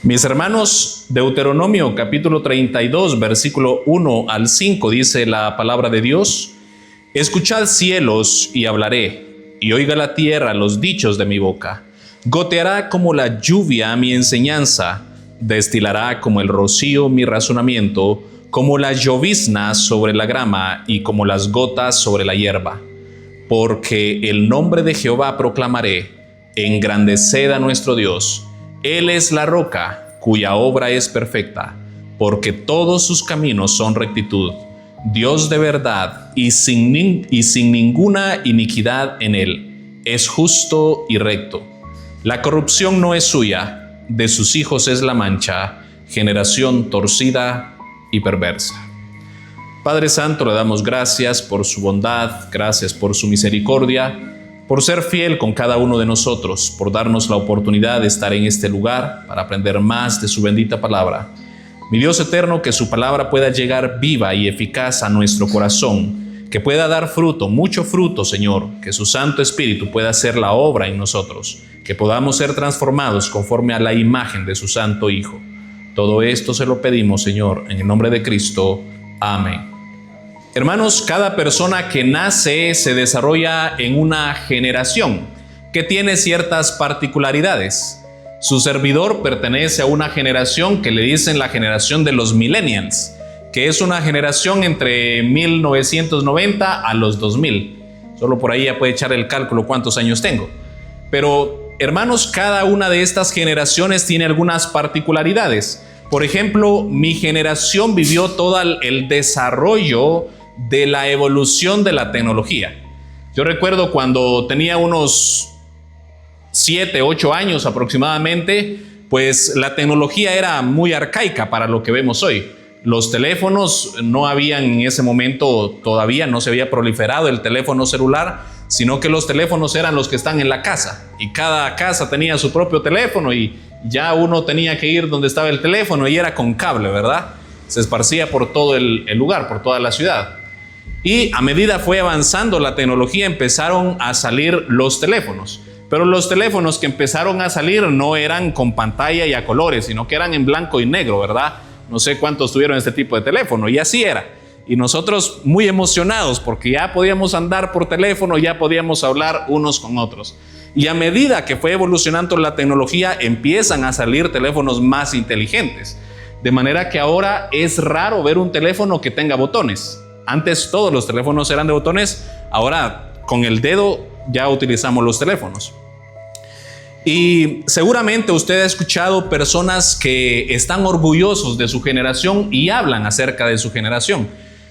Mis hermanos, Deuteronomio capítulo 32, versículo 1 al 5, dice la palabra de Dios: Escuchad cielos y hablaré, y oiga la tierra los dichos de mi boca. Goteará como la lluvia mi enseñanza, destilará como el rocío mi razonamiento, como la llovizna sobre la grama y como las gotas sobre la hierba. Porque el nombre de Jehová proclamaré, engrandeced a nuestro Dios. Él es la roca, cuya obra es perfecta, porque todos sus caminos son rectitud. Dios de verdad y sin ninguna iniquidad en él. Es justo y recto. La corrupción no es suya, de sus hijos es la mancha, generación torcida y perversa. Padre Santo, le damos gracias por su bondad, gracias por su misericordia, por ser fiel con cada uno de nosotros, por darnos la oportunidad de estar en este lugar para aprender más de su bendita palabra. Mi Dios eterno, que su palabra pueda llegar viva y eficaz a nuestro corazón, que pueda dar fruto, mucho fruto, Señor, que su Santo Espíritu pueda hacer la obra en nosotros, que podamos ser transformados conforme a la imagen de su Santo Hijo. Todo esto se lo pedimos, Señor, en el nombre de Cristo. Amén. Hermanos, cada persona que nace se desarrolla en una generación que tiene ciertas particularidades. Su servidor pertenece a una generación que le dicen la generación de los millennials, que es una generación entre 1990 a los 2000. Solo por ahí ya puede echar el cálculo cuántos años tengo. Pero, hermanos, cada una de estas generaciones tiene algunas particularidades. Por ejemplo, mi generación vivió todo el desarrollo de la evolución de la tecnología. Yo recuerdo cuando tenía unos 7, 8 años aproximadamente, pues la tecnología era muy arcaica para lo que vemos hoy. Los teléfonos no habían en ese momento, todavía no se había proliferado el teléfono celular, sino que los teléfonos eran los que están en la casa y cada casa tenía su propio teléfono y ya uno tenía que ir donde estaba el teléfono y era con cable, ¿verdad? Se esparcía por todo el lugar, por toda la ciudad. Y a medida fue avanzando la tecnología, empezaron a salir los teléfonos. Pero los teléfonos que empezaron a salir no eran con pantalla y a colores, sino que eran en blanco y negro, ¿verdad? No sé cuántos tuvieron este tipo de teléfono, y así era. Y nosotros muy emocionados porque ya podíamos andar por teléfono, ya podíamos hablar unos con otros. Y a medida que fue evolucionando la tecnología, empiezan a salir teléfonos más inteligentes. De manera que ahora es raro ver un teléfono que tenga botones. Antes todos los teléfonos eran de botones, ahora con el dedo ya utilizamos los teléfonos. Y seguramente usted ha escuchado personas que están orgullosos de su generación y hablan acerca de su generación.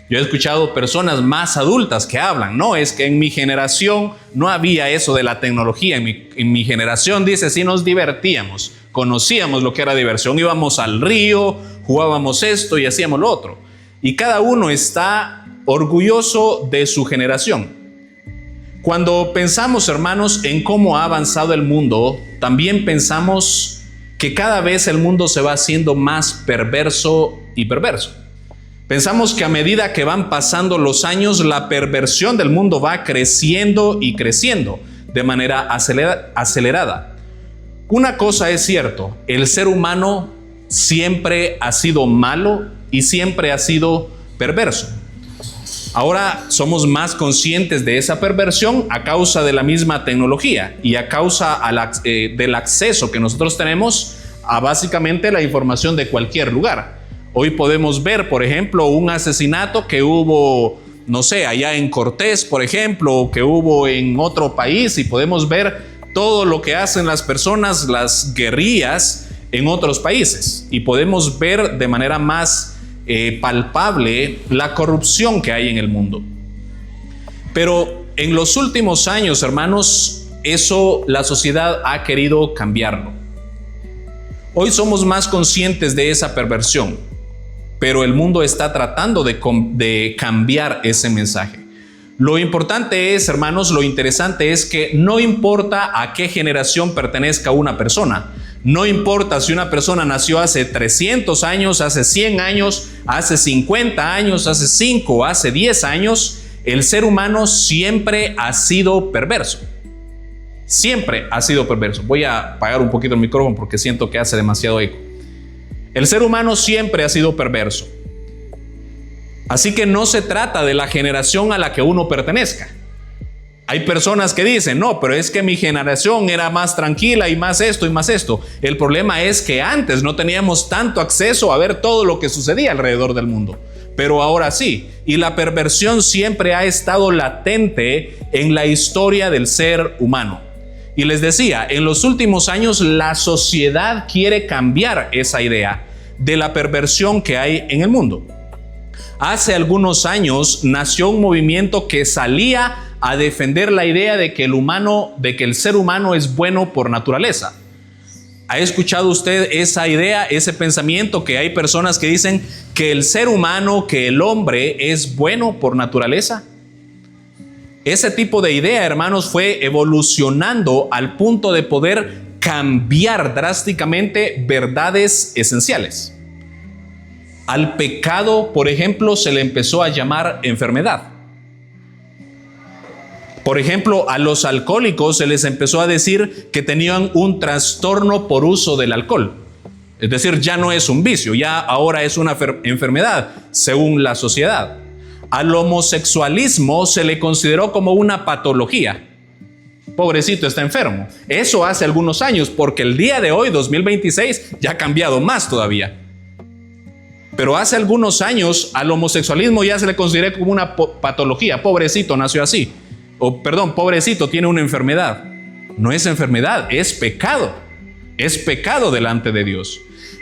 Yo he escuchado personas más adultas que hablan, no, es que en mi generación no había eso de la tecnología, en mi generación, dice, sí nos divertíamos, conocíamos lo que era diversión, íbamos al río, jugábamos esto y hacíamos lo otro. Y cada uno está orgulloso de su generación. Cuando pensamos, hermanos, en cómo ha avanzado el mundo, también pensamos que cada vez el mundo se va haciendo más perverso y perverso. Pensamos que a medida que van pasando los años, la perversión del mundo va creciendo y creciendo de manera acelerada. Una cosa es cierto, el ser humano siempre ha sido malo y siempre ha sido perverso. Ahora somos más conscientes de esa perversión a causa de la misma tecnología y a causa del acceso que nosotros tenemos a básicamente la información de cualquier lugar. Hoy podemos ver, por ejemplo, un asesinato que hubo, no sé, allá en Cortés, por ejemplo, o que hubo en otro país, y podemos ver todo lo que hacen las personas, las guerrillas en otros países, y podemos ver de manera más palpable la corrupción que hay en el mundo. Pero en los últimos años, hermanos, eso la sociedad ha querido cambiarlo. Hoy somos más conscientes de esa perversión, pero el mundo está tratando de cambiar ese mensaje. Lo importante es, hermanos, lo interesante es que no importa a qué generación pertenezca una persona. No importa si una persona nació hace 300 años, hace 100 años, hace 50 años, hace 5, hace 10 años, el ser humano siempre ha sido perverso. Siempre ha sido perverso. Voy a apagar un poquito el micrófono porque siento que hace demasiado eco. El ser humano siempre ha sido perverso. Así que no se trata de la generación a la que uno pertenezca. Hay personas que dicen, no, pero es que mi generación era más tranquila y más esto y más esto. El problema es que antes no teníamos tanto acceso a ver todo lo que sucedía alrededor del mundo. Pero ahora sí, y la perversión siempre ha estado latente en la historia del ser humano. Y les decía, en los últimos años la sociedad quiere cambiar esa idea de la perversión que hay en el mundo. Hace algunos años nació un movimiento que salía a defender la idea de que el ser humano es bueno por naturaleza. ¿Ha escuchado usted esa idea, ese pensamiento que hay personas que dicen que el ser humano, que el hombre es bueno por naturaleza? Ese tipo de idea, hermanos, fue evolucionando al punto de poder cambiar drásticamente verdades esenciales. Al pecado, por ejemplo, se le empezó a llamar enfermedad. Por ejemplo, a los alcohólicos se les empezó a decir que tenían un trastorno por uso del alcohol. Es decir, ya no es un vicio, ya ahora es una enfermedad, según la sociedad. Al homosexualismo se le consideró como una patología. Pobrecito, está enfermo. Eso hace algunos años, porque el día de hoy, 2026, ya ha cambiado más todavía. Pero hace algunos años al homosexualismo ya se le consideró como una patología. Pobrecito, nació así. Pobrecito, tiene una enfermedad. No es enfermedad, es pecado. Es pecado delante de Dios.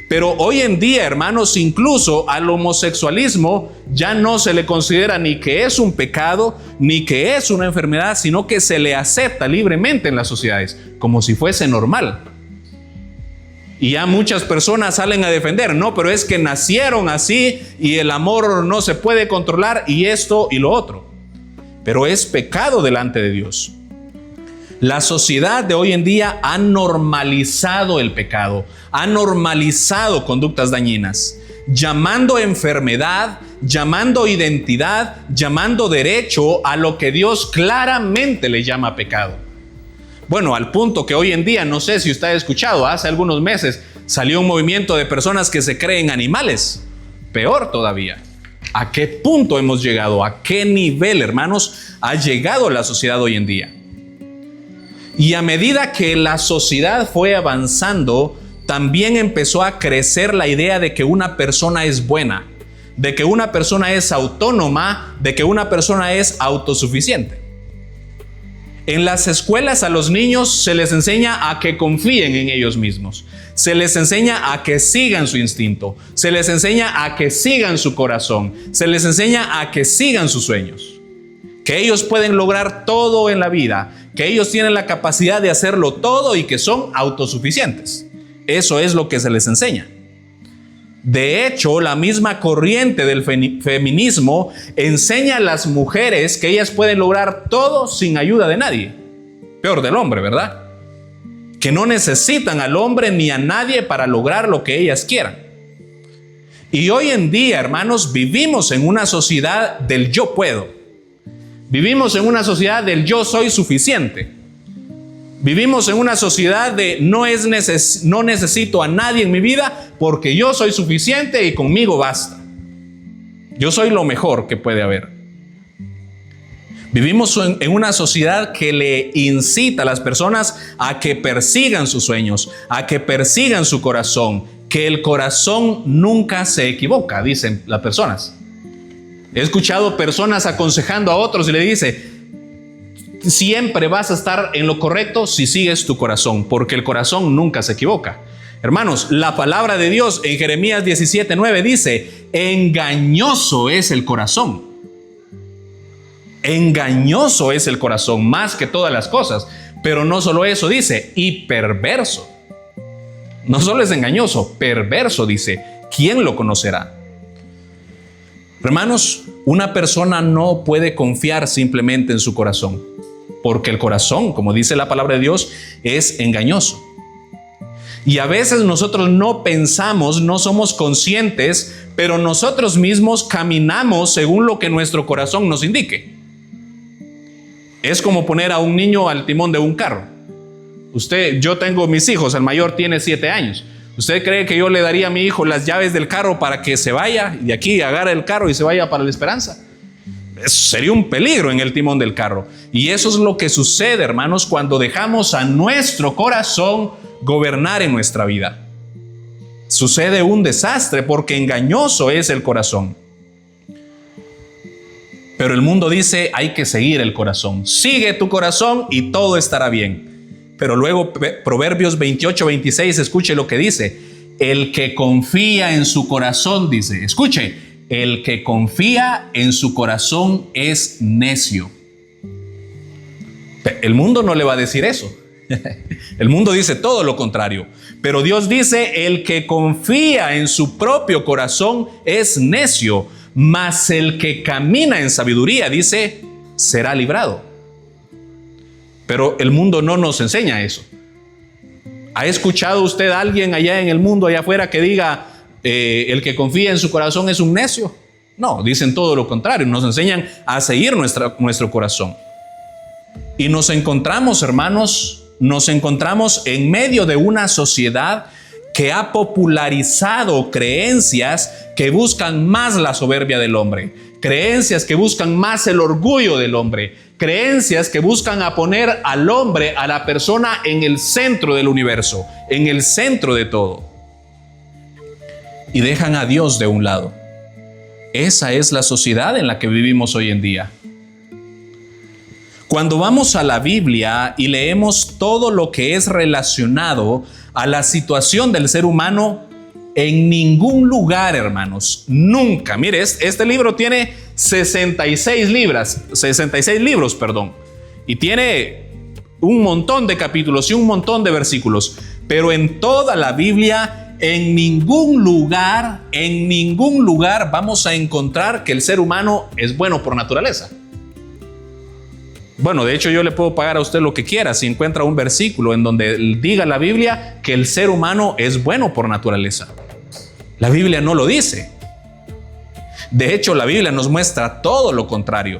Pero hoy en día, hermanos, incluso al homosexualismo ya no se le considera ni que es un pecado, ni que es una enfermedad, sino que se le acepta libremente en las sociedades, como si fuese normal. Y ya muchas personas salen a defender, no, pero es que nacieron así y el amor no se puede controlar y esto y lo otro. Pero es pecado delante de Dios. La sociedad de hoy en día ha normalizado el pecado, ha normalizado conductas dañinas, llamando enfermedad, llamando identidad, llamando derecho a lo que Dios claramente le llama pecado. Bueno, al punto que hoy en día, no sé si usted ha escuchado, hace algunos meses salió un movimiento de personas que se creen animales. Peor todavía. ¿A qué punto hemos llegado? ¿A qué nivel, hermanos, ha llegado la sociedad hoy en día? Y a medida que la sociedad fue avanzando, también empezó a crecer la idea de que una persona es buena, de que una persona es autónoma, de que una persona es autosuficiente. En las escuelas a los niños se les enseña a que confíen en ellos mismos. Se les enseña a que sigan su instinto. Se les enseña a que sigan su corazón. Se les enseña a que sigan sus sueños. Que ellos pueden lograr todo en la vida. Que ellos tienen la capacidad de hacerlo todo y que son autosuficientes. Eso es lo que se les enseña. De hecho, la misma corriente del feminismo enseña a las mujeres que ellas pueden lograr todo sin ayuda de nadie. Peor del hombre, ¿verdad? Que no necesitan al hombre ni a nadie para lograr lo que ellas quieran. Y hoy en día, hermanos, vivimos en una sociedad del yo puedo. Vivimos en una sociedad del yo soy suficiente. Vivimos en una sociedad de no necesito a nadie en mi vida porque yo soy suficiente y conmigo basta. Yo soy lo mejor que puede haber. Vivimos en una sociedad que le incita a las personas a que persigan sus sueños, a que persigan su corazón, que el corazón nunca se equivoca, dicen las personas. He escuchado personas aconsejando a otros y le dice: siempre vas a estar en lo correcto si sigues tu corazón, porque el corazón nunca se equivoca. Hermanos, la palabra de Dios en Jeremías 17:9 dice: engañoso es el corazón. Engañoso es el corazón más que todas las cosas. Pero no solo eso, dice, y perverso. No solo es engañoso, perverso, dice. ¿Quién lo conocerá? Hermanos, una persona no puede confiar simplemente en su corazón, porque el corazón, como dice la palabra de Dios, es engañoso. Y a veces nosotros no pensamos, no somos conscientes, pero nosotros mismos caminamos según lo que nuestro corazón nos indique. Es como poner a un niño al timón de un carro. Yo tengo mis hijos, el mayor tiene 7 años. ¿Usted cree que yo le daría a mi hijo las llaves del carro para que se vaya y de aquí agarre el carro y se vaya para la Esperanza? Eso sería un peligro en el timón del carro. Y eso es lo que sucede, hermanos, cuando dejamos a nuestro corazón gobernar en nuestra vida. Sucede un desastre porque engañoso es el corazón. Pero el mundo dice, hay que seguir el corazón. Sigue tu corazón y todo estará bien. Pero luego Proverbios 28:26, escuche lo que dice. El que confía en su corazón, dice, escuche, el que confía en su corazón es necio. El mundo no le va a decir eso. El mundo dice todo lo contrario. Pero Dios dice, el que confía en su propio corazón es necio, mas el que camina en sabiduría, dice, será librado. Pero el mundo no nos enseña eso. ¿Ha escuchado usted a alguien allá en el mundo, allá afuera, que diga, el que confía en su corazón es un necio? No, dicen todo lo contrario. Nos enseñan a seguir nuestro corazón. Y nos encontramos, hermanos, en medio de una sociedad que ha popularizado creencias que buscan más la soberbia del hombre, creencias que buscan más el orgullo del hombre, creencias que buscan a poner al hombre, a la persona, en el centro del universo, en el centro de todo. Y dejan a Dios de un lado. Esa es la sociedad en la que vivimos hoy en día. Cuando vamos a la Biblia y leemos todo lo que es relacionado a la situación del ser humano, en ningún lugar, hermanos, nunca. Mire, este libro tiene 66 libros, y tiene un montón de capítulos y un montón de versículos, pero en toda la Biblia, en ningún lugar vamos a encontrar que el ser humano es bueno por naturaleza. Bueno, de hecho yo le puedo pagar a usted lo que quiera si encuentra un versículo en donde diga la Biblia que el ser humano es bueno por naturaleza. La Biblia no lo dice. De hecho, la Biblia nos muestra todo lo contrario.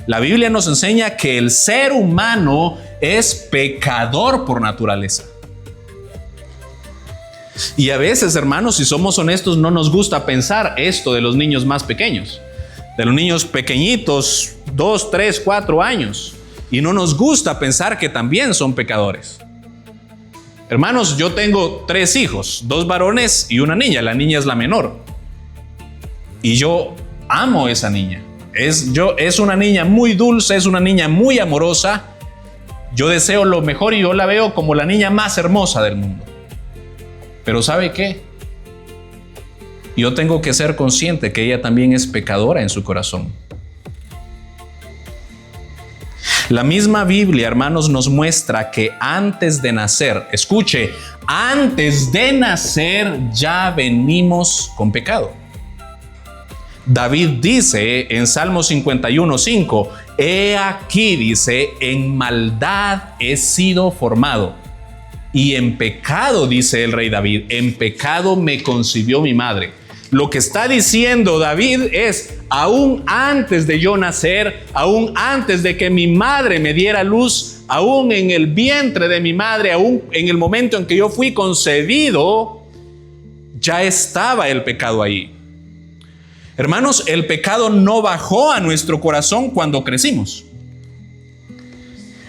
La Biblia nos enseña que el ser humano es pecador por naturaleza. Y a veces, hermanos, si somos honestos, no nos gusta pensar esto de los niños más pequeños, de los niños pequeñitos, 2, 3, 4 años. Y no nos gusta pensar que también son pecadores. Hermanos, yo tengo 3 hijos, 2 varones y una niña. La niña es la menor. Y yo amo a esa niña. Es una niña muy dulce, es una niña muy amorosa. Yo deseo lo mejor y yo la veo como la niña más hermosa del mundo. Pero ¿sabe qué? Yo tengo que ser consciente que ella también es pecadora en su corazón. La misma Biblia, hermanos, nos muestra que antes de nacer, escuche, antes de nacer ya venimos con pecado. David dice en Salmo 51:5, he aquí, dice, en maldad he sido formado. Y en pecado, dice el rey David, en pecado me concibió mi madre. Lo que está diciendo David es, aún antes de yo nacer, aún antes de que mi madre me diera luz, aún en el vientre de mi madre, aún en el momento en que yo fui concebido, ya estaba el pecado ahí. Hermanos, el pecado no bajó a nuestro corazón cuando crecimos.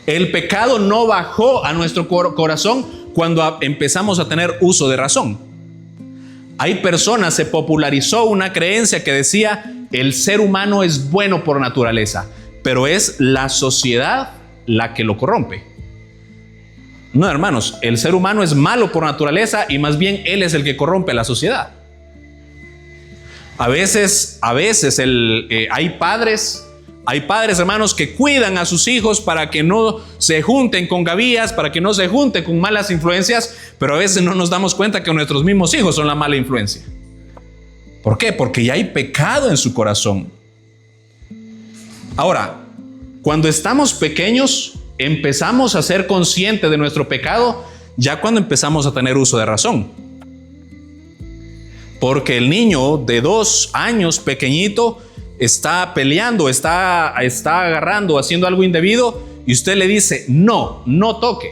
El pecado no bajó a nuestro corazón cuando empezamos a tener uso de razón. Hay personas, se popularizó una creencia que decía, el ser humano es bueno por naturaleza, pero es la sociedad la que lo corrompe. No, hermanos, el ser humano es malo por naturaleza y más bien él es el que corrompe a la sociedad. A veces hay padres, hermanos, que cuidan a sus hijos para que no se junten con gavías, para que no se junten con malas influencias, pero a veces no nos damos cuenta que nuestros mismos hijos son la mala influencia. ¿Por qué? Porque ya hay pecado en su corazón. Ahora, cuando estamos pequeños, empezamos a ser conscientes de nuestro pecado ya cuando empezamos a tener uso de razón. Porque el niño de 2 años pequeñito está peleando, está agarrando, haciendo algo indebido y usted le dice, no toque.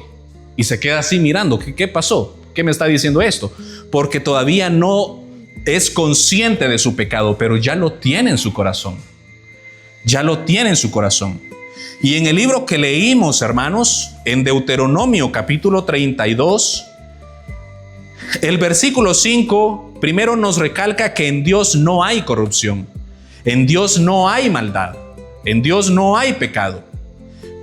Y se queda así mirando, ¿qué pasó? qué me está diciendo esto? Porque todavía no es consciente de su pecado, pero ya lo tiene en su corazón. Ya lo tiene en su corazón. Y en el libro que leímos, hermanos, en Deuteronomio capítulo 32, el versículo 5, primero nos recalca que en Dios no hay corrupción, en Dios no hay maldad, en Dios no hay pecado.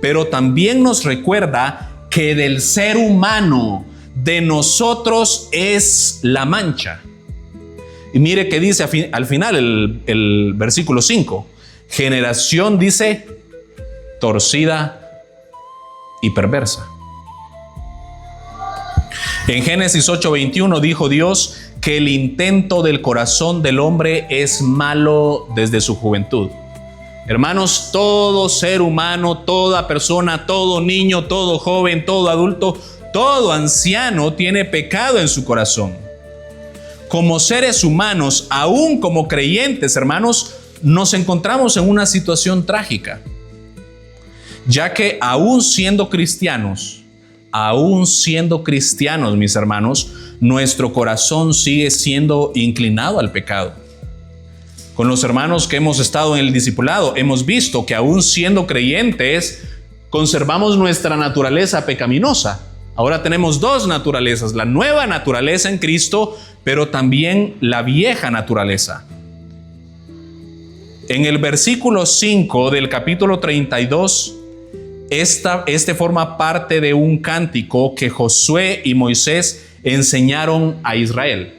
Pero también nos recuerda que del ser humano, de nosotros es la mancha. Y mire que dice al final el versículo 5, generación, dice, torcida y perversa. En Génesis 8:21 dijo Dios que el intento del corazón del hombre es malo desde su juventud. Hermanos, todo ser humano, toda persona, todo niño, todo joven, todo adulto, todo anciano tiene pecado en su corazón. Como seres humanos, aún como creyentes, hermanos, nos encontramos en una situación trágica, ya que aún siendo cristianos, mis hermanos, nuestro corazón sigue siendo inclinado al pecado. Con los hermanos que hemos estado en el discipulado, hemos visto que aún siendo creyentes, conservamos nuestra naturaleza pecaminosa. Ahora tenemos dos naturalezas, la nueva naturaleza en Cristo, pero también la vieja naturaleza. En el versículo 5 del capítulo 32, este forma parte de un cántico que Josué y Moisés enseñaron a Israel.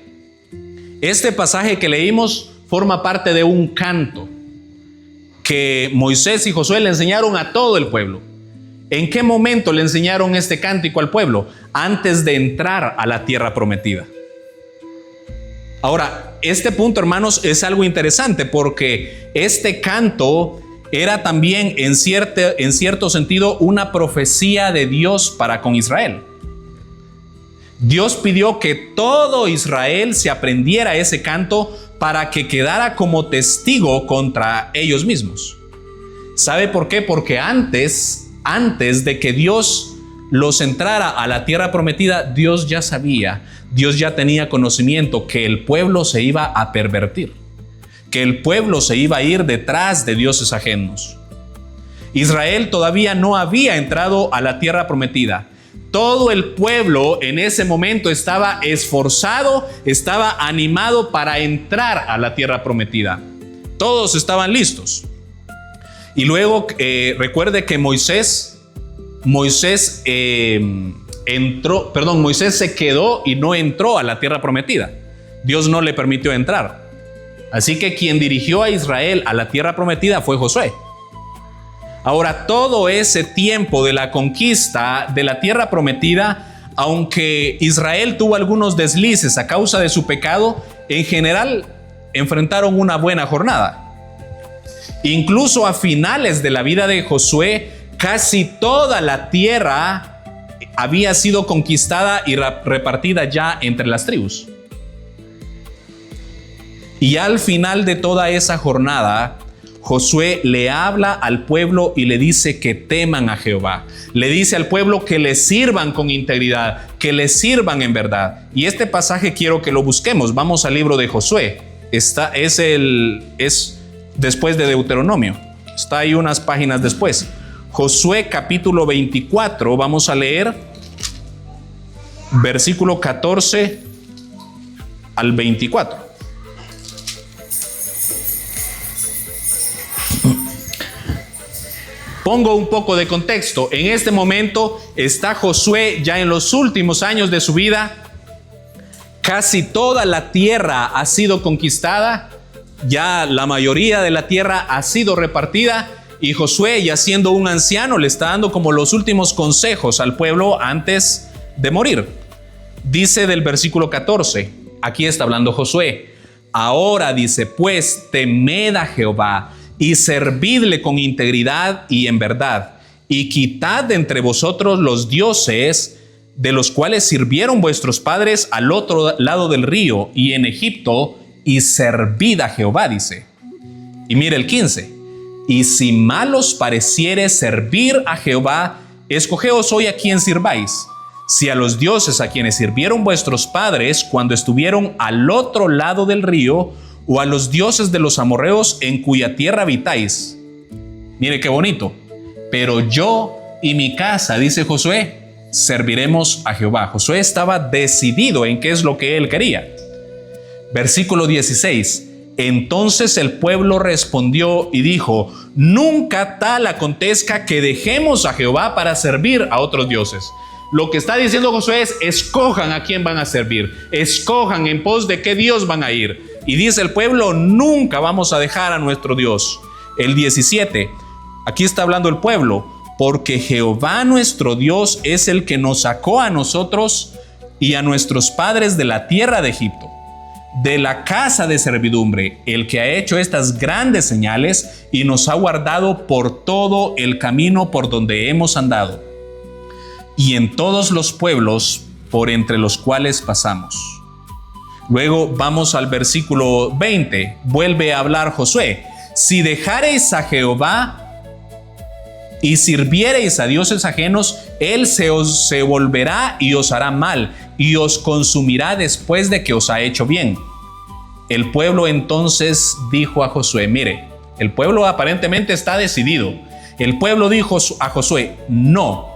Este pasaje que leímos forma parte de un canto que Moisés y Josué le enseñaron a todo el pueblo. ¿En qué momento le enseñaron este cántico al pueblo? Antes de entrar a la tierra prometida. Ahora, este punto, hermanos, es algo interesante porque este canto era también en cierto sentido una profecía de Dios para con Israel. Dios pidió que todo Israel se aprendiera ese canto para que quedara como testigo contra ellos mismos. ¿Sabe por qué? Porque antes de que Dios los entrara a la tierra prometida, Dios ya sabía, Dios ya tenía conocimiento que el pueblo se iba a pervertir, que el pueblo se iba a ir detrás de dioses ajenos. Israel todavía no había entrado a la tierra prometida. Todo el pueblo en ese momento estaba esforzado, estaba animado para entrar a la tierra prometida. Todos estaban listos. Y luego recuerde que Moisés se quedó y no entró a la tierra prometida. Dios no le permitió entrar. Así que quien dirigió a Israel a la tierra prometida fue Josué. Ahora, todo ese tiempo de la conquista de la tierra prometida, aunque Israel tuvo algunos deslices a causa de su pecado, en general enfrentaron una buena jornada. Incluso a finales de la vida de Josué, casi toda la tierra había sido conquistada y repartida ya entre las tribus. Y al final de toda esa jornada, Josué le habla al pueblo y le dice que teman a Jehová. Le dice al pueblo que le sirvan con integridad, que le sirvan en verdad. Y este pasaje quiero que lo busquemos. Vamos al libro de Josué. Es después de Deuteronomio. Está ahí unas páginas después. Josué capítulo 24, vamos a leer versículo 14 al 24. Pongo un poco de contexto. En este momento está Josué ya en los últimos años de su vida. Casi toda la tierra ha sido conquistada. Ya la mayoría de la tierra ha sido repartida. Y Josué, ya siendo un anciano, le está dando como los últimos consejos al pueblo antes de morir. Dice del versículo 14. Aquí está hablando Josué. Ahora dice, pues temed a Jehová y servidle con integridad y en verdad, y quitad de entre vosotros los dioses de los cuales sirvieron vuestros padres al otro lado del río y en Egipto, y servid a Jehová, dice. Y mire el 15. Y si mal os pareciere servir a Jehová, escogeos hoy a quien sirváis, Si a los dioses a quienes sirvieron vuestros padres cuando estuvieron al otro lado del río, o a los dioses de los amorreos en cuya tierra habitáis. Mire qué bonito. Pero yo y mi casa, dice Josué, serviremos a Jehová. Josué estaba decidido en qué es lo que él quería. Versículo 16. Entonces el pueblo respondió y dijo: nunca tal acontezca que dejemos a Jehová para servir a otros dioses. Lo que está diciendo Josué es: escojan a quién van a servir, escojan en pos de qué Dios van a ir. Y dice el pueblo: nunca vamos a dejar a nuestro Dios. El 17, aquí está hablando el pueblo: porque Jehová nuestro Dios es el que nos sacó a nosotros y a nuestros padres de la tierra de Egipto, de la casa de servidumbre, el que ha hecho estas grandes señales y nos ha guardado por todo el camino por donde hemos andado, y en todos los pueblos por entre los cuales pasamos. Luego vamos al versículo 20, vuelve a hablar Josué: si dejareis a Jehová y sirviereis a dioses ajenos, él se volverá y os hará mal, y os consumirá después de que os ha hecho bien. El pueblo entonces dijo a Josué, mire, el pueblo aparentemente está decidido. El pueblo dijo a Josué: no,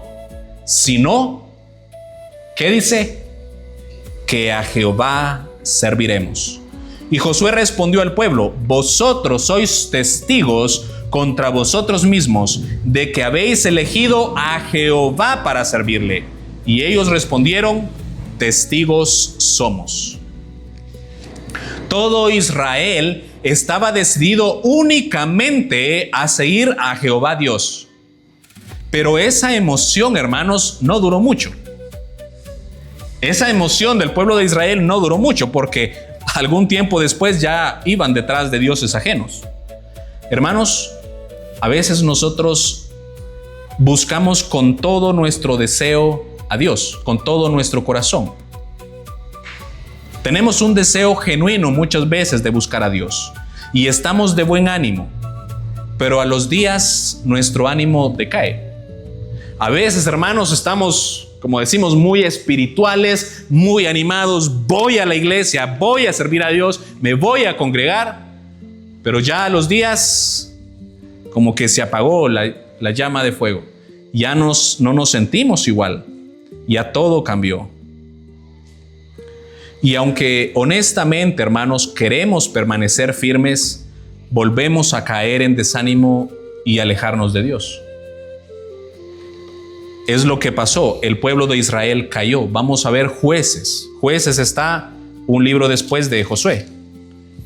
sino, ¿qué dice? Que a Jehová serviremos. Y Josué respondió al pueblo: vosotros sois testigos contra vosotros mismos de que habéis elegido a Jehová para servirle. Y ellos respondieron: testigos somos. Todo Israel estaba decidido únicamente a seguir a Jehová Dios. Pero esa emoción, hermanos, no duró mucho. Esa emoción del pueblo de Israel no duró mucho, porque algún tiempo después ya iban detrás de dioses ajenos. Hermanos, a veces nosotros buscamos con todo nuestro deseo a Dios, con todo nuestro corazón. Tenemos un deseo genuino muchas veces de buscar a Dios y estamos de buen ánimo, pero a los días nuestro ánimo decae. A veces, hermanos, estamos, como decimos, muy espirituales, muy animados. Voy a la iglesia, voy a servir a Dios, me voy a congregar, pero ya a los días como que se apagó la llama de fuego. Ya no nos sentimos igual, ya todo cambió. Y aunque honestamente, hermanos, queremos permanecer firmes, volvemos a caer en desánimo y alejarnos de Dios. Es lo que pasó. El pueblo de Israel cayó. Vamos a ver Jueces. Jueces está un libro después de Josué.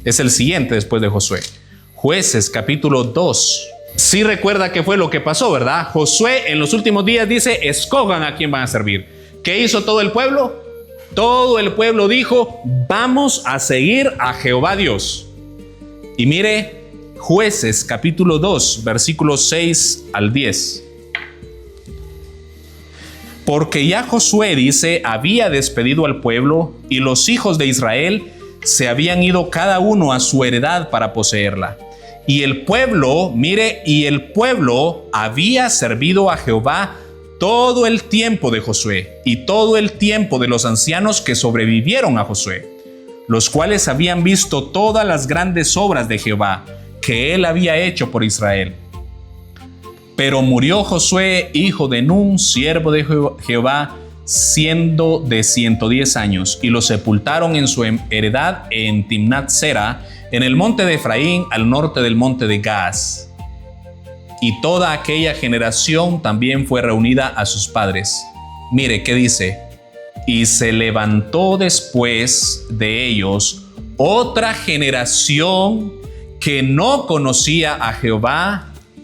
Es el siguiente después de Josué. Jueces, capítulo 2. Sí recuerda qué fue lo que pasó, ¿verdad? Josué en los últimos días dice: escojan a quién van a servir. ¿Qué hizo todo el pueblo? Todo el pueblo dijo: vamos a seguir a Jehová Dios. Y mire, Jueces, capítulo 2, versículos 6 al 10. Porque ya Josué, dice, había despedido al pueblo y los hijos de Israel se habían ido cada uno a su heredad para poseerla. Y el pueblo, mire, y el pueblo había servido a Jehová todo el tiempo de Josué y todo el tiempo de los ancianos que sobrevivieron a Josué, los cuales habían visto todas las grandes obras de Jehová que él había hecho por Israel. Pero murió Josué, hijo de Nun, siervo de Jehová, siendo de 110 años, y lo sepultaron en su heredad en Timnat Sera, en el monte de Efraín, al norte del monte de Gaas. Y toda aquella generación también fue reunida a sus padres. Mire qué dice: y se levantó después de ellos otra generación que no conocía a Jehová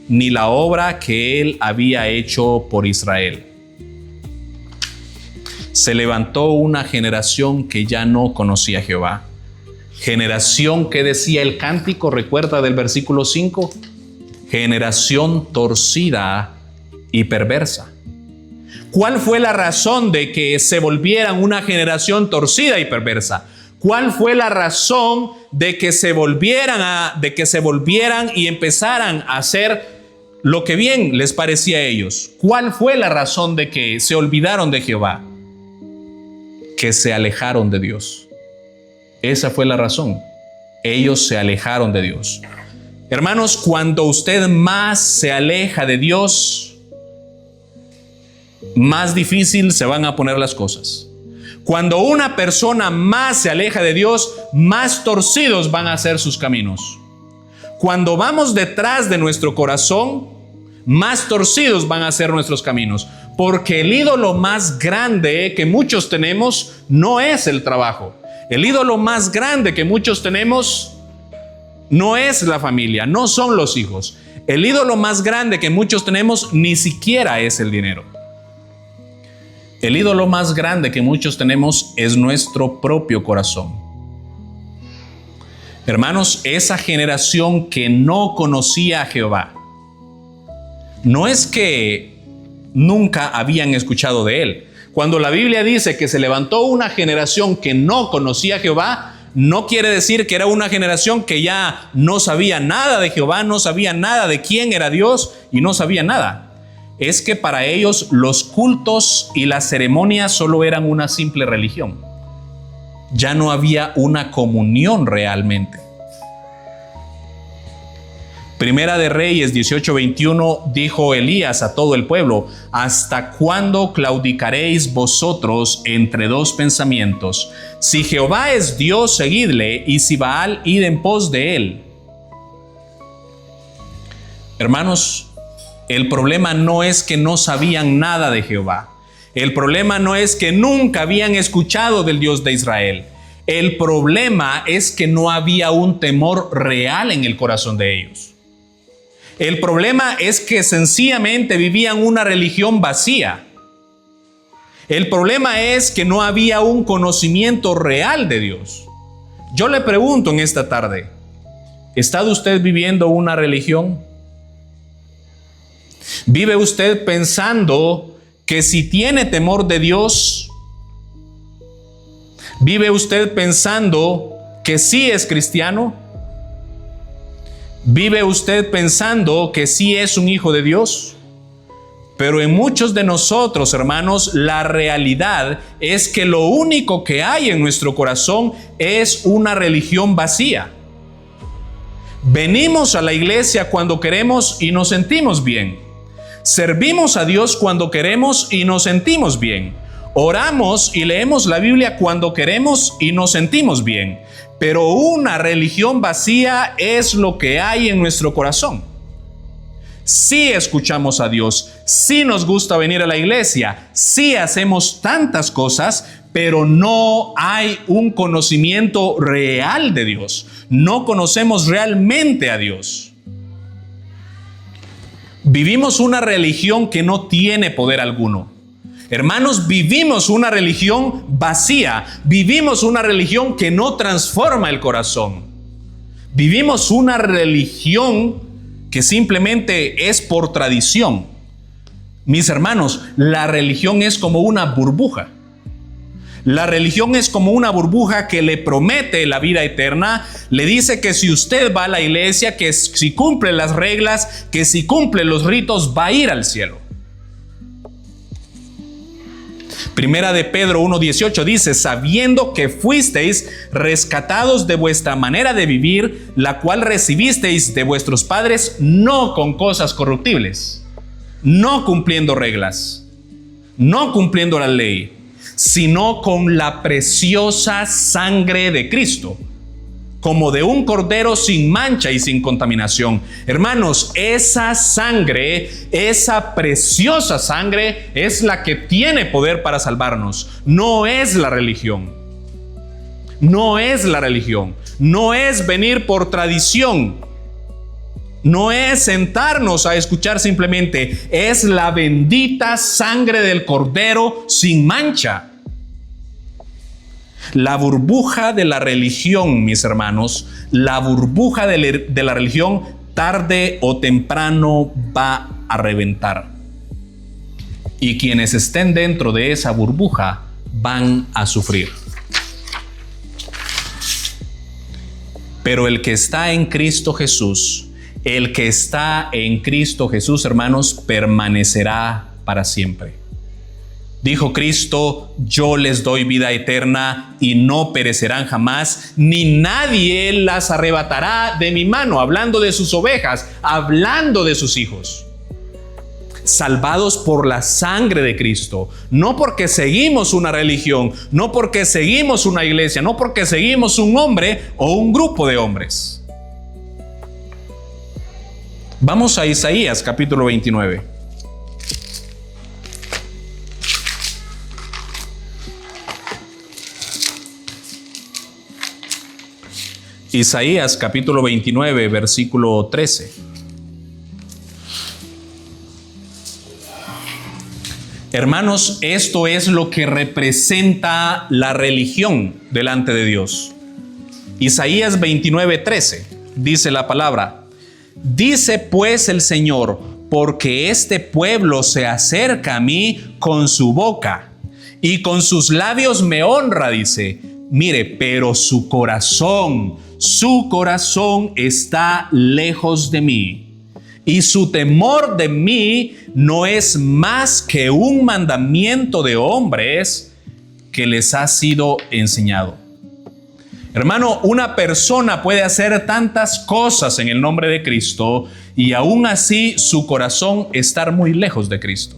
ni la obra que él había hecho por Israel. Se levantó una generación que ya no conocía a Jehová. Generación que decía el cántico, recuerda del versículo 5, generación torcida y perversa. ¿Cuál fue la razón de que se volvieran una generación torcida y perversa? ¿Cuál fue la razón de que se volvieran y empezaran a hacer lo que bien les parecía a ellos? ¿Cuál fue la razón de que se olvidaron de Jehová? porque se alejaron de Dios. Esa fue la razón. Ellos se alejaron de Dios. Hermanos, cuando usted más se aleja de Dios, más difícil se van a poner las cosas. Cuando una persona más se aleja de Dios, más torcidos van a ser sus caminos. Cuando vamos detrás de nuestro corazón, más torcidos van a ser nuestros caminos. Porque el ídolo más grande que muchos tenemos no es el trabajo. El ídolo más grande que muchos tenemos no es la familia, no son los hijos. El ídolo más grande que muchos tenemos ni siquiera es el dinero. El ídolo más grande que muchos tenemos es nuestro propio corazón. Hermanos, esa generación que no conocía a Jehová, no es que nunca habían escuchado de Él. Cuando la Biblia dice que se levantó una generación que no conocía a Jehová, no quiere decir que era una generación que ya no sabía nada de Jehová, no sabía nada de quién era Dios y no sabía nada. Es que para ellos los cultos y las ceremonias solo eran una simple religión. Ya no había una comunión realmente. Primera de Reyes 18:21 dijo Elías a todo el pueblo: ¿hasta cuándo claudicaréis vosotros entre dos pensamientos? Si Jehová es Dios, seguidle, y si Baal, id en pos de él. Hermanos, el problema no es que no sabían nada de Jehová. El problema no es que nunca habían escuchado del Dios de Israel. El problema es que no había un temor real en el corazón de ellos. El problema es que sencillamente vivían una religión vacía. El problema es que no había un conocimiento real de Dios. Yo le pregunto en esta tarde, ¿está usted viviendo una religión? ¿Vive usted pensando que si tiene temor de Dios, vive usted pensando que sí es cristiano? ¿Vive usted pensando que sí es un hijo de Dios? Pero en muchos de nosotros, hermanos, la realidad es que lo único que hay en nuestro corazón es una religión vacía. Venimos a la iglesia cuando queremos y nos sentimos bien. Servimos a Dios cuando queremos y nos sentimos bien. Oramos y leemos la Biblia cuando queremos y nos sentimos bien. Pero una religión vacía es lo que hay en nuestro corazón. Sí escuchamos a Dios, sí nos gusta venir a la iglesia, sí hacemos tantas cosas, pero no hay un conocimiento real de Dios. No conocemos realmente a Dios. Vivimos una religión que no tiene poder alguno. Hermanos, vivimos una religión vacía. Vivimos una religión que no transforma el corazón. Vivimos una religión que simplemente es por tradición. Mis hermanos, la religión es como una burbuja. La religión es como una burbuja que le promete la vida eterna. Le dice que si usted va a la iglesia, que si cumple las reglas, que si cumple los ritos, va a ir al cielo. Primera de Pedro 1:18 dice: sabiendo que fuisteis rescatados de vuestra manera de vivir, la cual recibisteis de vuestros padres, no con cosas corruptibles, no cumpliendo reglas, no cumpliendo la ley, sino con la preciosa sangre de Cristo, como de un cordero sin mancha y sin contaminación. Hermanos, esa sangre, esa preciosa sangre es la que tiene poder para salvarnos. No es la religión. No es la religión. No es venir por tradición. No es sentarnos a escuchar simplemente. Es la bendita sangre del cordero sin mancha. La burbuja de la religión, mis hermanos, la burbuja de la religión tarde o temprano va a reventar. Y quienes estén dentro de esa burbuja van a sufrir. Pero el que está en Cristo Jesús, hermanos, permanecerá para siempre. Dijo Cristo: yo les doy vida eterna y no perecerán jamás, ni nadie las arrebatará de mi mano. Hablando de sus ovejas, hablando de sus hijos. Salvados por la sangre de Cristo, no porque seguimos una religión, no porque seguimos una iglesia, no porque seguimos un hombre o un grupo de hombres. Vamos a Isaías capítulo 29. Isaías capítulo 29, versículo 13. Hermanos, esto es lo que representa la religión delante de Dios. Isaías 29, 13, dice la palabra: dice pues el Señor, porque este pueblo se acerca a mí con su boca y con sus labios me honra, dice. Mire, pero su corazón está lejos de mí, y su temor de mí no es más que un mandamiento de hombres que les ha sido enseñado. Hermano, una persona puede hacer tantas cosas en el nombre de Cristo y aún así su corazón estar muy lejos de Cristo.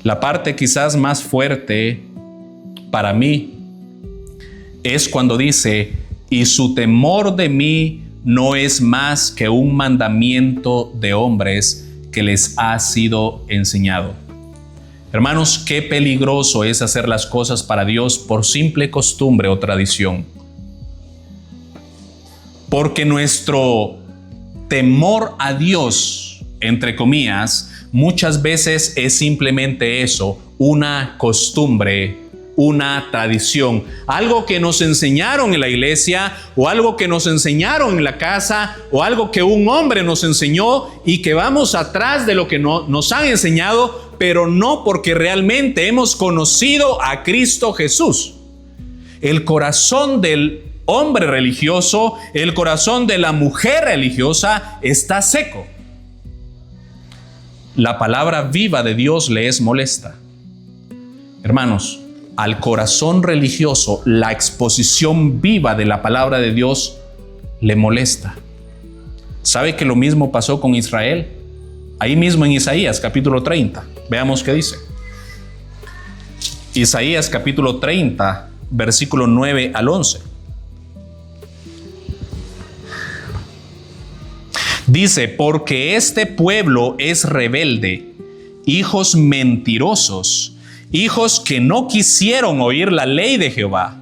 La parte quizás más fuerte para mí es cuando dice: y su temor de mí no es más que un mandamiento de hombres que les ha sido enseñado. Hermanos, qué peligroso es hacer las cosas para Dios por simple costumbre o tradición. Porque nuestro temor a Dios, entre comillas, muchas veces es simplemente eso, una costumbre, una tradición, algo que nos enseñaron en la iglesia, o algo que nos enseñaron en la casa, o algo que un hombre nos enseñó y que vamos atrás de lo que nos han enseñado, pero no porque realmente hemos conocido a Cristo Jesús. El corazón del hombre religioso, el corazón de la mujer religiosa está seco. La palabra viva de Dios le es molesta. Hermanos, al corazón religioso, la exposición viva de la palabra de Dios le molesta. ¿Sabe que lo mismo pasó con Israel? Ahí mismo en Isaías capítulo 30. Veamos qué dice. Isaías capítulo 30, versículo 9 al 11. Dice: porque este pueblo es rebelde, hijos mentirosos, hijos que no quisieron oír la ley de Jehová,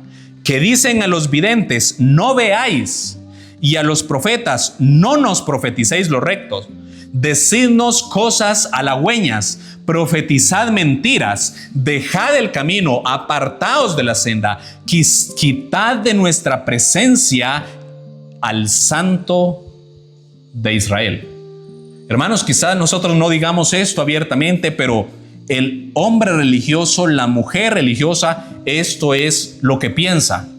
que dicen a los videntes: no veáis, y a los profetas: no nos profeticéis lo recto. Decidnos cosas halagüeñas, profetizad mentiras, dejad el camino, apartaos de la senda, quitad de nuestra presencia al Santo de Israel. Hermanos, quizás nosotros no digamos esto abiertamente, pero el hombre religioso, la mujer religiosa, esto es lo que piensa.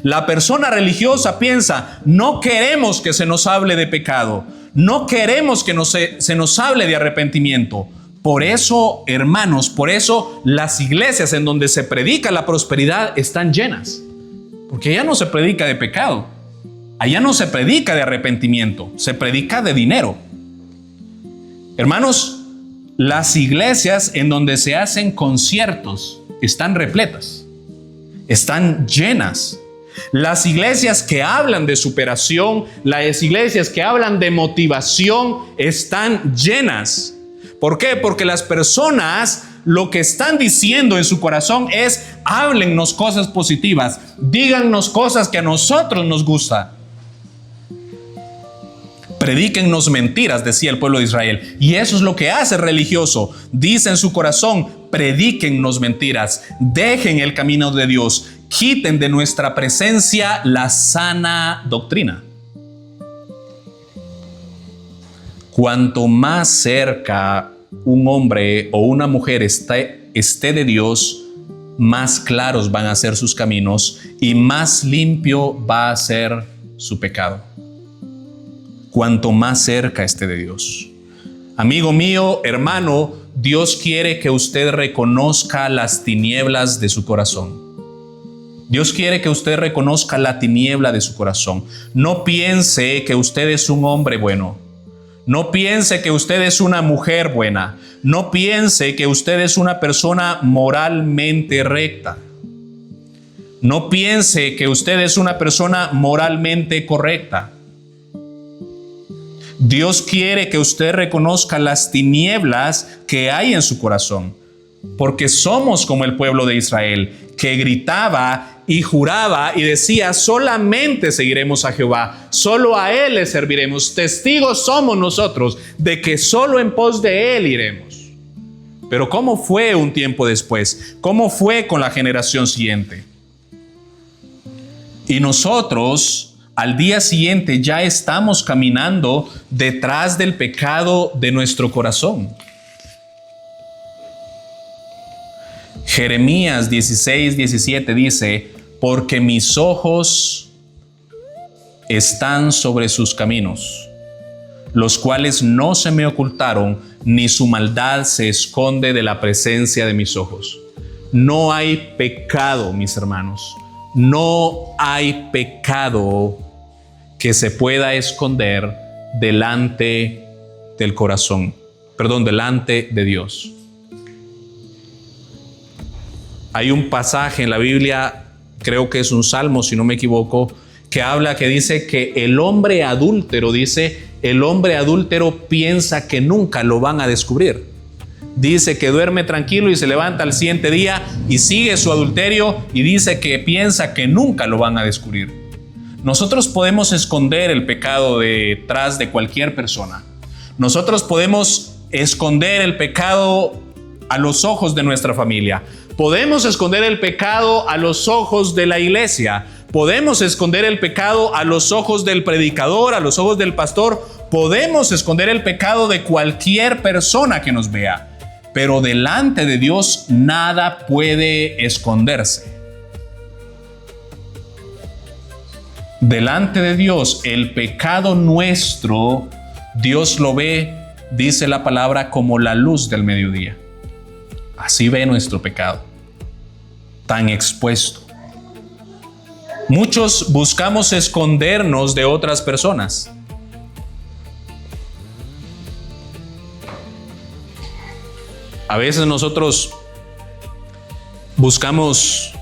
La persona religiosa piensa: no queremos que se nos hable de pecado, no queremos que se nos hable de arrepentimiento. Por eso, hermanos, por eso las iglesias en donde se predica la prosperidad están llenas, porque allá no se predica de pecado, allá no se predica de arrepentimiento, se predica de dinero. Hermanos, las iglesias en donde se hacen conciertos están repletas, están llenas. Las iglesias que hablan de superación, las iglesias que hablan de motivación están llenas. ¿Por qué? Porque las personas lo que están diciendo en su corazón es: háblennos cosas positivas, dígannos cosas que a nosotros nos gusta. Predíquennos mentiras, decía el pueblo de Israel. Y eso es lo que hace el religioso. Dice en su corazón: predíquennos mentiras, dejen el camino de Dios, quiten de nuestra presencia la sana doctrina. Cuanto más cerca un hombre o una mujer esté de Dios, más claros van a ser sus caminos y más limpio va a ser su pecado. Cuanto más cerca esté de Dios. Amigo mío, hermano, Dios quiere que usted reconozca las tinieblas de su corazón. Dios quiere que usted reconozca la tiniebla de su corazón. No piense que usted es un hombre bueno. No piense que usted es una mujer buena. No piense que usted es una persona moralmente recta. No piense que usted es una persona moralmente correcta. Dios quiere que usted reconozca las tinieblas que hay en su corazón, porque somos como el pueblo de Israel, que gritaba y juraba y decía: solamente seguiremos a Jehová, solo a Él le serviremos. Testigos somos nosotros de que solo en pos de Él iremos. Pero ¿cómo fue un tiempo después? ¿Cómo fue con la generación siguiente? Y nosotros al día siguiente ya estamos caminando detrás del pecado de nuestro corazón. Jeremías 16:17 dice: porque mis ojos están sobre sus caminos, los cuales no se me ocultaron, ni su maldad se esconde de la presencia de mis ojos. No hay pecado, mis hermanos, no hay pecado que se pueda esconder delante del corazón, delante de Dios. Hay un pasaje en la Biblia, creo que es un salmo, si no me equivoco, que dice que el hombre adúltero piensa que nunca lo van a descubrir. Dice que duerme tranquilo y se levanta al siguiente día y sigue su adulterio, y dice que piensa que nunca lo van a descubrir. Nosotros podemos esconder el pecado detrás de cualquier persona. Nosotros podemos esconder el pecado a los ojos de nuestra familia. Podemos esconder el pecado a los ojos de la iglesia. Podemos esconder el pecado a los ojos del predicador, a los ojos del pastor. Podemos esconder el pecado de cualquier persona que nos vea. Pero delante de Dios nada puede esconderse. Delante de Dios, el pecado nuestro, Dios lo ve, dice la palabra, como la luz del mediodía. Así ve nuestro pecado, tan expuesto. Muchos buscamos escondernos de otras personas. A veces nosotros buscamos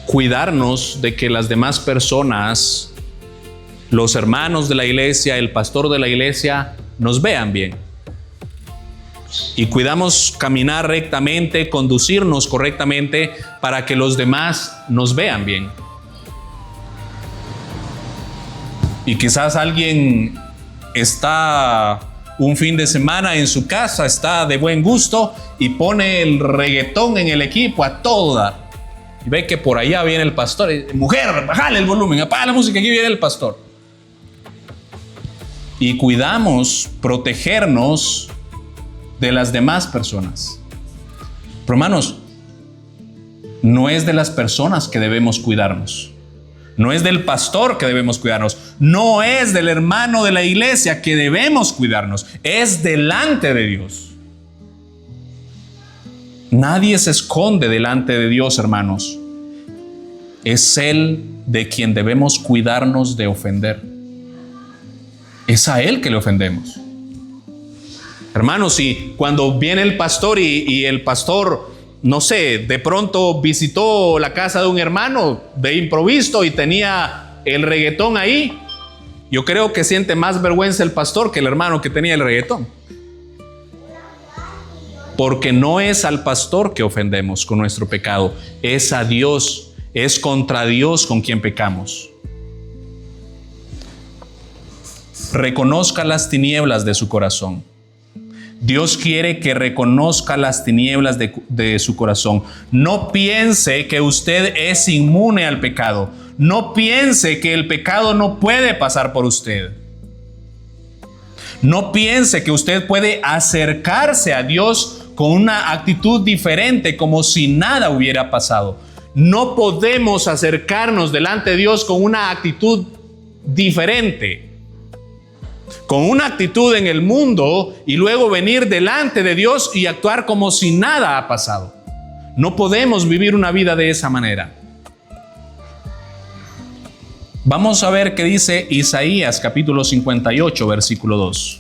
cuidarnos de que las demás personas, los hermanos de la iglesia, el pastor de la iglesia, nos vean bien. Y cuidamos caminar rectamente, conducirnos correctamente para que los demás nos vean bien. Y quizás alguien está un fin de semana en su casa, está de buen gusto y pone el reggaetón en el equipo a todo dar. Y ve que por allá viene el pastor. Mujer, bájale el volumen, apaga la música, aquí viene el pastor. Y cuidamos protegernos de las demás personas. Pero hermanos, no es de las personas que debemos cuidarnos. No es del pastor que debemos cuidarnos. No es del hermano de la iglesia que debemos cuidarnos. Es delante de Dios. Nadie se esconde delante de Dios, hermanos. Es Él de quien debemos cuidarnos de ofender. Es a Él que le ofendemos. Hermanos, si cuando viene el pastor y el pastor, no sé, de pronto visitó la casa de un hermano de improviso y tenía el reggaetón ahí, yo creo que siente más vergüenza el pastor que el hermano que tenía el reggaetón. Porque no es al pastor que ofendemos con nuestro pecado, es a Dios, es contra Dios con quien pecamos. Reconozca las tinieblas de su corazón. Dios quiere que reconozca las tinieblas de su corazón. No piense que usted es inmune al pecado. No piense que el pecado no puede pasar por usted. No piense que usted puede acercarse a Dios con una actitud diferente, como si nada hubiera pasado. No podemos acercarnos delante de Dios con una actitud diferente. con una actitud en el mundo y luego venir delante de Dios y actuar como si nada ha pasado. No podemos vivir una vida de esa manera. Vamos a ver qué dice Isaías capítulo 58, versículo 2.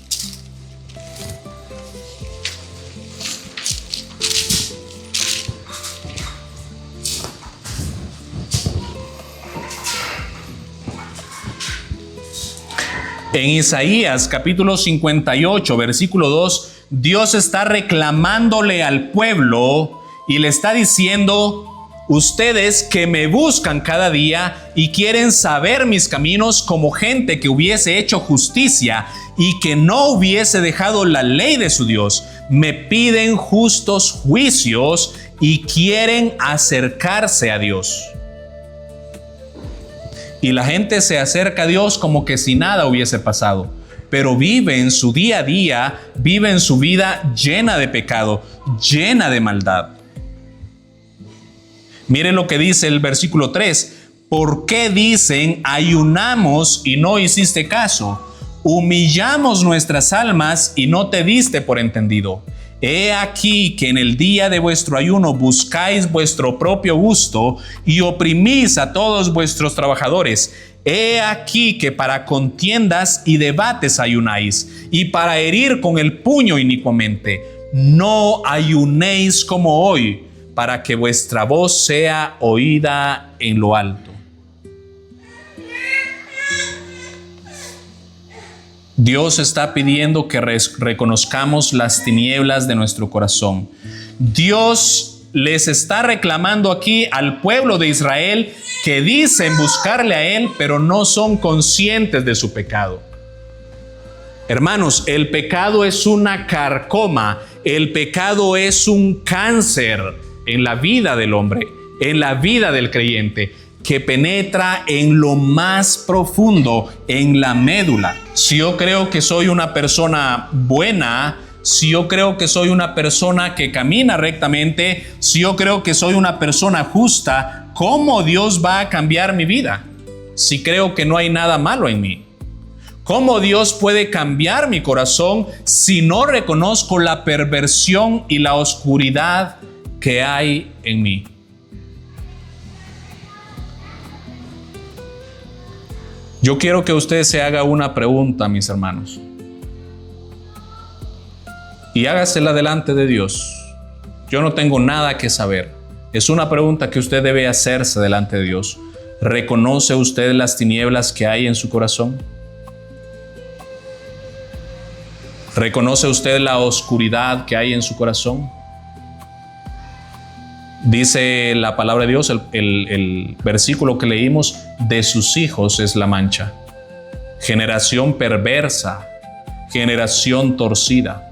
En Isaías capítulo 58, versículo 2, Dios está reclamándole al pueblo y le está diciendo: ustedes que me buscan cada día y quieren saber mis caminos, como gente que hubiese hecho justicia y que no hubiese dejado la ley de su Dios, me piden justos juicios y quieren acercarse a Dios. Y la gente se acerca a Dios como que si nada hubiese pasado, pero vive en su día a día, vive en su vida llena de pecado, llena de maldad. Miren lo que dice el versículo 3. ¿Por qué dicen ayunamos y no hiciste caso? Humillamos nuestras almas y no te diste por entendido. He aquí que en el día de vuestro ayuno buscáis vuestro propio gusto y oprimís a todos vuestros trabajadores. He aquí que para contiendas y debates ayunáis, y para herir con el puño inicuamente. No ayunéis como hoy, para que vuestra voz sea oída en lo alto. Dios está pidiendo que reconozcamos las tinieblas de nuestro corazón. Dios les está reclamando aquí al pueblo de Israel que dicen buscarle a Él, pero no son conscientes de su pecado. Hermanos, el pecado es una carcoma, el pecado es un cáncer en la vida del hombre, en la vida del creyente, que penetra en lo más profundo, en la médula. Si yo creo que soy una persona buena, si yo creo que soy una persona que camina rectamente, si yo creo que soy una persona justa, ¿cómo Dios va a cambiar mi vida? Si creo que no hay nada malo en mí. ¿Cómo Dios puede cambiar mi corazón si no reconozco la perversión y la oscuridad que hay en mí? Yo quiero que usted se haga una pregunta, mis hermanos, y hágasela delante de Dios. Yo no tengo nada que saber. Es una pregunta que usted debe hacerse delante de Dios. ¿Reconoce usted las tinieblas que hay en su corazón? ¿Reconoce usted la oscuridad que hay en su corazón? Dice la palabra de Dios, el versículo que leímos, de sus hijos es la mancha. Generación perversa, generación torcida.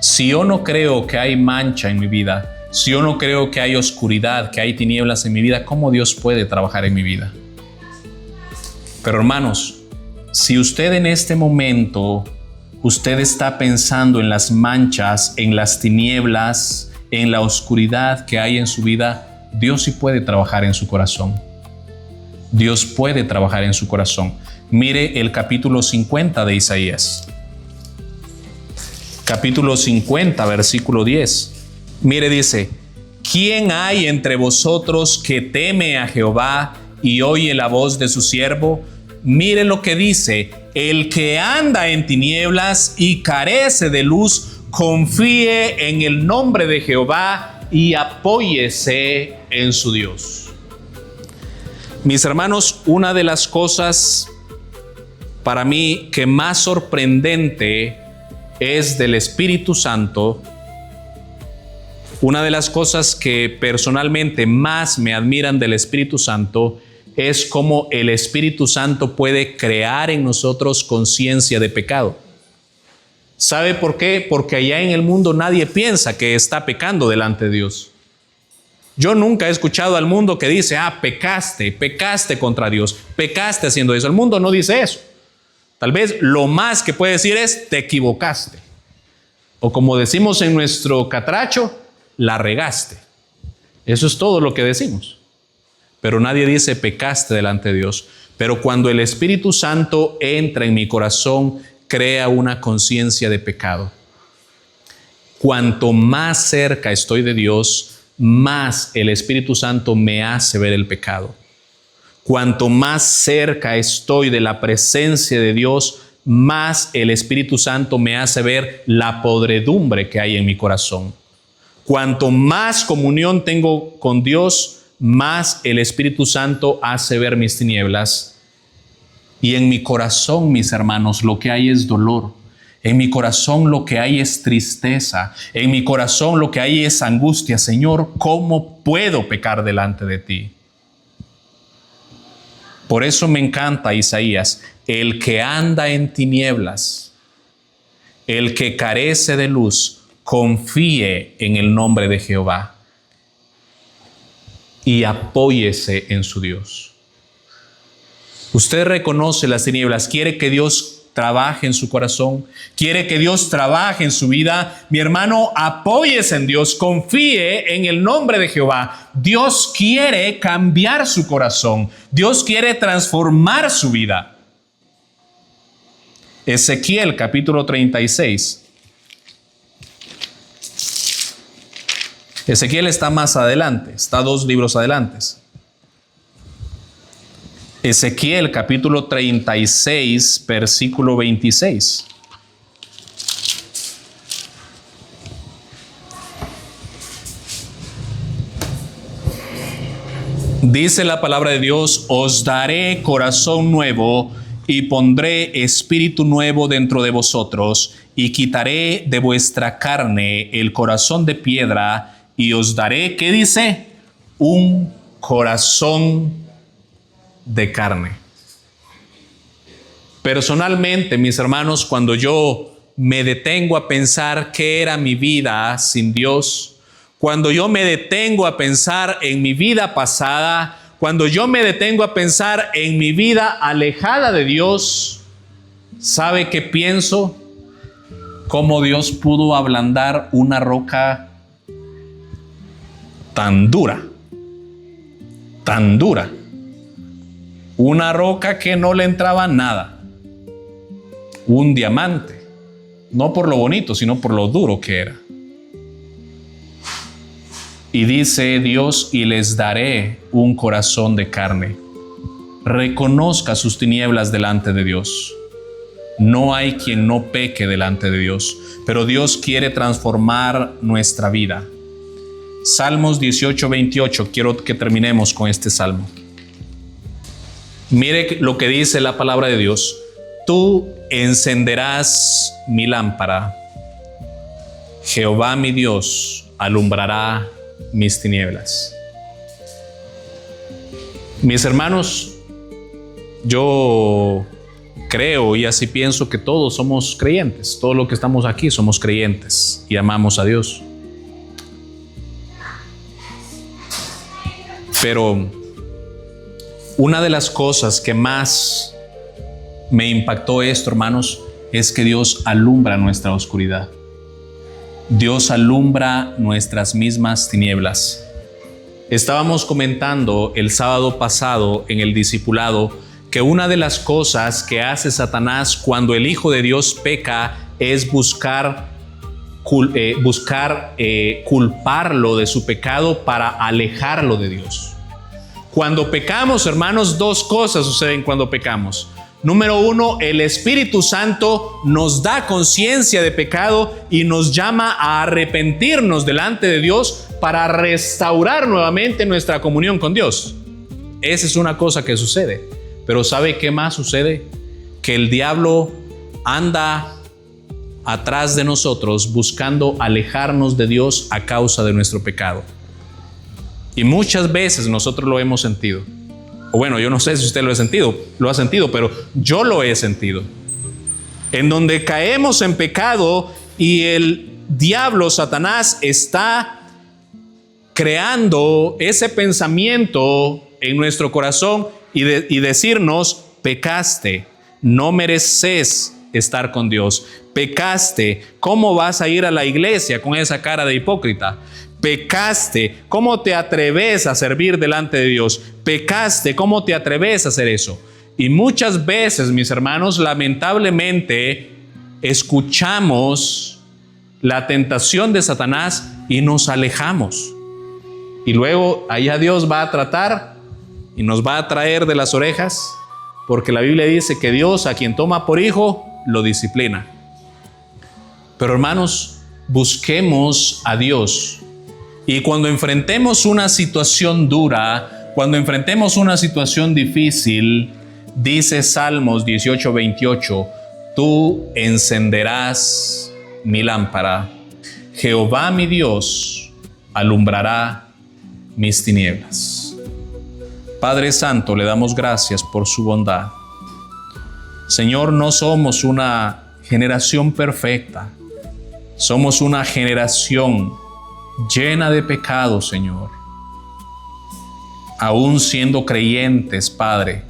Si yo no creo que hay mancha en mi vida, si yo no creo que hay oscuridad, que hay tinieblas en mi vida, ¿cómo Dios puede trabajar en mi vida? Pero hermanos, si usted en este momento usted está pensando en las manchas, en las tinieblas, en la oscuridad que hay en su vida, Dios sí puede trabajar en su corazón. Dios puede trabajar en su corazón. Mire el capítulo 50 de Isaías. Capítulo 50, versículo 10. Mire, dice: ¿quién hay entre vosotros que teme a Jehová y oye la voz de su siervo? Mire lo que dice: el que anda en tinieblas y carece de luz, confíe en el nombre de Jehová y apóyese en su Dios. Mis hermanos, una de las cosas para mí que más sorprendente es del Espíritu Santo, una de las cosas que personalmente más me admiran del Espíritu Santo es cómo el Espíritu Santo puede crear en nosotros conciencia de pecado. ¿Sabe por qué? Porque allá en el mundo nadie piensa que está pecando delante de Dios. Yo nunca he escuchado al mundo que dice: pecaste contra Dios, pecaste haciendo eso. El mundo no dice eso. Tal vez lo más que puede decir es: te equivocaste. O como decimos en nuestro catracho, la regaste. Eso es todo lo que decimos. pero nadie dice pecaste delante de Dios. Pero cuando el Espíritu Santo entra en mi corazón, crea una conciencia de pecado. Cuanto más cerca estoy de Dios, más el Espíritu Santo me hace ver el pecado. Cuanto más cerca estoy de la presencia de Dios, más el Espíritu Santo me hace ver la podredumbre que hay en mi corazón. Cuanto más comunión tengo con Dios, más el Espíritu Santo hace ver mis tinieblas. Y en mi corazón, mis hermanos, lo que hay es dolor. En mi corazón lo que hay es tristeza. En mi corazón lo que hay es angustia. Señor, ¿cómo puedo pecar delante de ti? Por eso me encanta Isaías. El que anda en tinieblas, el que carece de luz, confíe en el nombre de Jehová y apóyese en su Dios. Usted reconoce las tinieblas, quiere que Dios trabaje en su corazón, quiere que Dios trabaje en su vida. Mi hermano, apóyese en Dios, confíe en el nombre de Jehová. Dios quiere cambiar su corazón, Dios quiere transformar su vida. Ezequiel capítulo 36. Ezequiel está más adelante, está 2 libros adelante. Ezequiel capítulo 36, versículo 26. Dice la palabra de Dios: os daré corazón nuevo y pondré espíritu nuevo dentro de vosotros, y quitaré de vuestra carne el corazón de piedra, y os daré, ¿qué dice? Un corazón de carne. Personalmente, mis hermanos, cuando yo me detengo a pensar qué era mi vida sin Dios, cuando yo me detengo a pensar en mi vida pasada, cuando yo me detengo a pensar en mi vida alejada de Dios, ¿sabe qué pienso? Cómo Dios pudo ablandar una roca tan dura, tan dura. Una roca que no le entraba nada. Un diamante. No por lo bonito, sino por lo duro que era. Y dice Dios: y les daré un corazón de carne. Reconozca sus tinieblas delante de Dios. No hay quien no peque delante de Dios, pero Dios quiere transformar nuestra vida. Salmos 18, 28. Quiero que terminemos con este salmo. Mire lo que dice la palabra de Dios. Tú encenderás mi lámpara. Jehová mi Dios alumbrará mis tinieblas. Mis hermanos, yo creo y así pienso que todos somos creyentes. Todos los que estamos aquí somos creyentes y amamos a Dios. Pero una de las cosas que más me impactó esto, hermanos, es que Dios alumbra nuestra oscuridad. Dios alumbra nuestras mismas tinieblas. Estábamos comentando el sábado pasado en el discipulado que una de las cosas que hace Satanás cuando el Hijo de Dios peca es buscar culparlo de su pecado para alejarlo de Dios. Cuando pecamos, hermanos, 2 cosas suceden cuando pecamos. Número 1, el Espíritu Santo nos da conciencia de pecado y nos llama a arrepentirnos delante de Dios para restaurar nuevamente nuestra comunión con Dios. Esa es una cosa que sucede. Pero ¿sabe qué más sucede? Que el diablo anda atrás de nosotros buscando alejarnos de Dios a causa de nuestro pecado. Y muchas veces nosotros lo hemos sentido. O bueno, yo no sé si usted lo ha sentido, pero yo lo he sentido. En donde caemos en pecado y el diablo, Satanás, está creando ese pensamiento en nuestro corazón y decirnos: pecaste, no mereces estar con Dios. Pecaste, ¿cómo vas a ir a la iglesia con esa cara de hipócrita? Pecaste, ¿cómo te atreves a servir delante de Dios? Pecaste, ¿cómo te atreves a hacer eso? Y muchas veces, mis hermanos, lamentablemente, escuchamos la tentación de Satanás y nos alejamos. Y luego allá Dios va a tratar y nos va a traer de las orejas, porque la Biblia dice que Dios a quien toma por hijo, lo disciplina. Pero hermanos, busquemos a Dios. Y cuando enfrentemos una situación dura, cuando enfrentemos una situación difícil, dice Salmos 18:28, tú encenderás mi lámpara. Jehová mi Dios alumbrará mis tinieblas. Padre Santo, le damos gracias por su bondad. Señor, no somos una generación perfecta. Somos una generación llena de pecados, Señor. Aún siendo creyentes, Padre,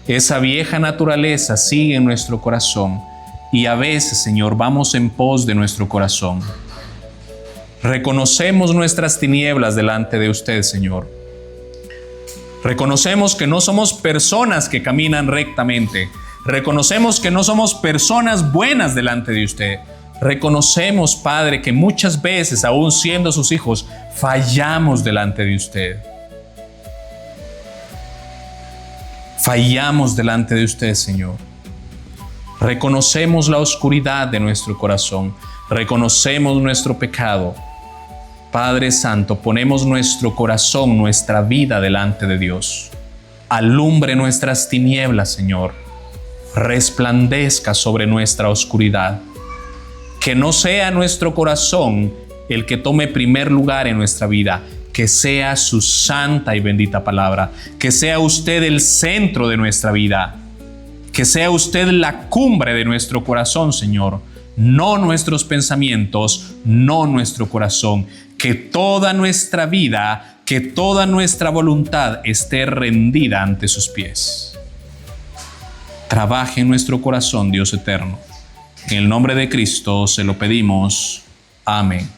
esa vieja naturaleza sigue en nuestro corazón y a veces, Señor, vamos en pos de nuestro corazón. Reconocemos nuestras tinieblas delante de usted, Señor. Reconocemos que no somos personas que caminan rectamente. Reconocemos que no somos personas buenas delante de usted. Reconocemos, Padre, que muchas veces, aún siendo sus hijos, fallamos delante de usted. Fallamos delante de usted, Señor. Reconocemos la oscuridad de nuestro corazón. Reconocemos nuestro pecado. Padre Santo, ponemos nuestro corazón, nuestra vida delante de Dios. Alumbre nuestras tinieblas, Señor. Resplandezca sobre nuestra oscuridad. Que no sea nuestro corazón el que tome primer lugar en nuestra vida, que sea su santa y bendita palabra, que sea usted el centro de nuestra vida, que sea usted la cumbre de nuestro corazón, Señor, no nuestros pensamientos, no nuestro corazón, que toda nuestra vida, que toda nuestra voluntad esté rendida ante sus pies. Trabaje en nuestro corazón, Dios eterno. En el nombre de Cristo se lo pedimos. Amén.